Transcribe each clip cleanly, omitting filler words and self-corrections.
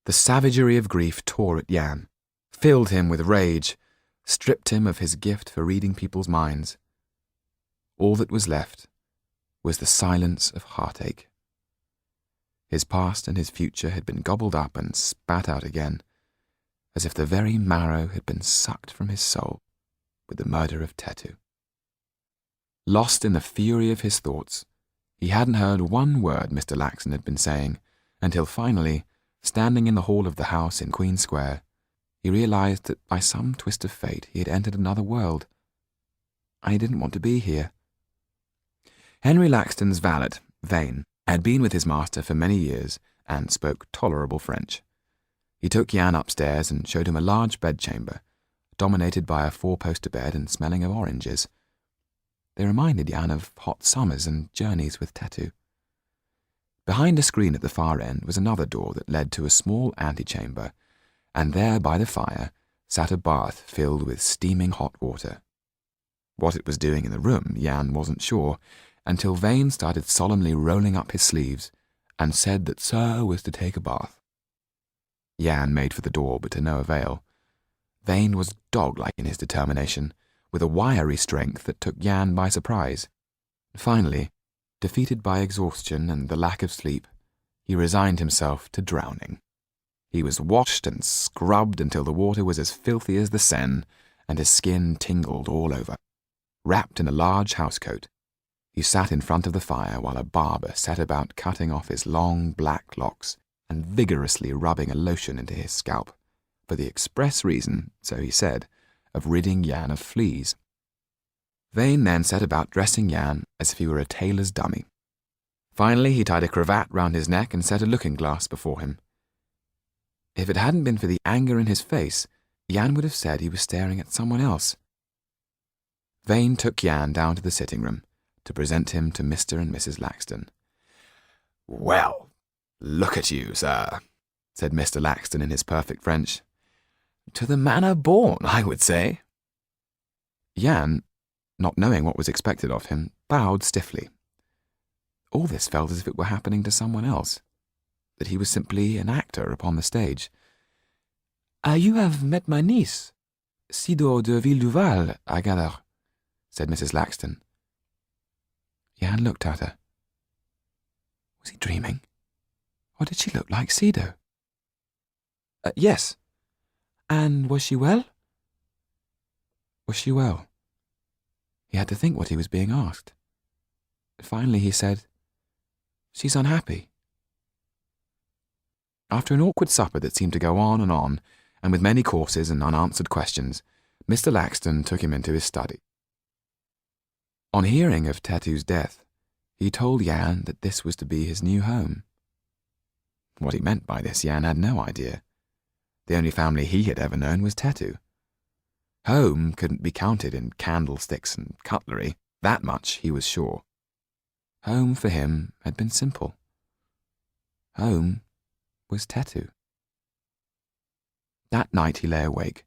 The savagery of grief tore at Jan, filled him with rage, stripped him of his gift for reading people's minds. All that was left was the silence of heartache. His past and his future had been gobbled up and spat out again, as if the very marrow had been sucked from his soul with the murder of Tetu. Lost in the fury of his thoughts, he hadn't heard one word Mr. Laxton had been saying, until finally, standing in the hall of the house in Queen Square, he realized that by some twist of fate he had entered another world. I didn't want to be here. Henry Laxton's valet, Vane, had been with his master for many years and spoke tolerable French. He took Jan upstairs and showed him a large bedchamber, dominated by a four-poster bed and smelling of oranges. They reminded Jan of hot summers and journeys with Tetu. Behind a screen at the far end was another door that led to a small antechamber, and there by the fire sat a bath filled with steaming hot water. What it was doing in the room, Jan wasn't sure, until Vane started solemnly rolling up his sleeves and said that Sir was to take a bath. Jan made for the door, but to no avail. Vane was dog-like in his determination, with a wiry strength that took Jan by surprise. Finally, defeated by exhaustion and the lack of sleep, he resigned himself to drowning. He was washed and scrubbed until the water was as filthy as the Seine, and his skin tingled all over. Wrapped in a large housecoat, he sat in front of the fire while a barber set about cutting off his long black locks and vigorously rubbing a lotion into his scalp, for the express reason, so he said, of ridding Jan of fleas. Vane then set about dressing Jan as if he were a tailor's dummy. Finally he tied a cravat round his neck and set a looking-glass before him. If it hadn't been for the anger in his face, Jan would have said he was staring at someone else. Vane took Jan down to the sitting-room to present him to Mr. and Mrs. Laxton. "Well, look at you, sir," said Mr. Laxton in his perfect French. "To the manner born, I would say." Jan, not knowing what was expected of him, bowed stiffly. All this felt as if it were happening to someone else, that he was simply an actor upon the stage. "You have met my niece, Sido de Villeduval, I gather," said Mrs. Laxton. Jan looked at her. Was he dreaming? Or did she look like Sido? "Yes." "And was she well?" Was she well? He had to think what he was being asked. Finally he said, "She's unhappy." After an awkward supper that seemed to go on, and with many courses and unanswered questions, Mr. Laxton took him into his study. On hearing of Tetu's death, he told Jan that this was to be his new home. What he meant by this, Jan had no idea. The only family he had ever known was Tetu. Home couldn't be counted in candlesticks and cutlery, that much he was sure. Home for him had been simple. Home was Tetu. That night he lay awake,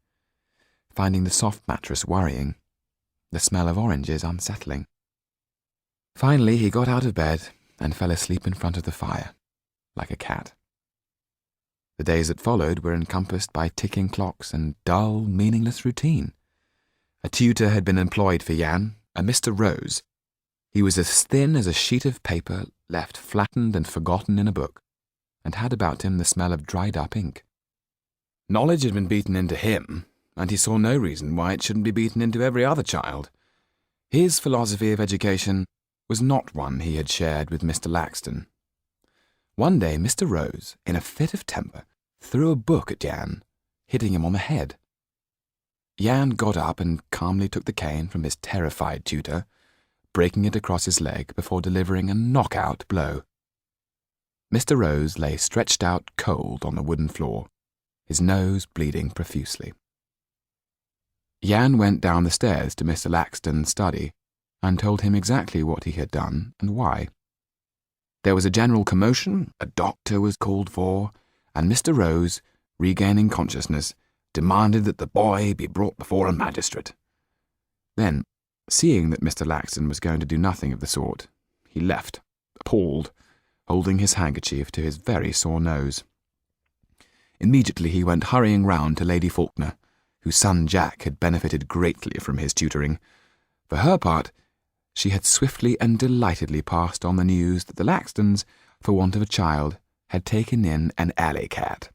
finding the soft mattress worrying, the smell of oranges unsettling. Finally he got out of bed and fell asleep in front of the fire, like a cat. The days that followed were encompassed by ticking clocks and dull, meaningless routine. A tutor had been employed for Jan, a Mr. Rose. He was as thin as a sheet of paper left flattened and forgotten in a book, and had about him the smell of dried-up ink. Knowledge had been beaten into him, and he saw no reason why it shouldn't be beaten into every other child. His philosophy of education was not one he had shared with Mr. Laxton. One day Mr. Rose, in a fit of temper, threw a book at Jan, hitting him on the head. Jan got up and calmly took the cane from his terrified tutor, breaking it across his leg before delivering a knockout blow. Mr. Rose lay stretched out cold on the wooden floor, his nose bleeding profusely. Jan went down the stairs to Mr. Laxton's study and told him exactly what he had done and why. There was a general commotion, a doctor was called for, and Mr. Rose, regaining consciousness, demanded that the boy be brought before a magistrate. Then, seeing that Mr. Laxton was going to do nothing of the sort, he left, appalled, holding his handkerchief to his very sore nose. Immediately he went hurrying round to Lady Faulkner, whose son Jack had benefited greatly from his tutoring. For her part, she had swiftly and delightedly passed on the news that the Laxtons, for want of a child, had taken in an alley cat.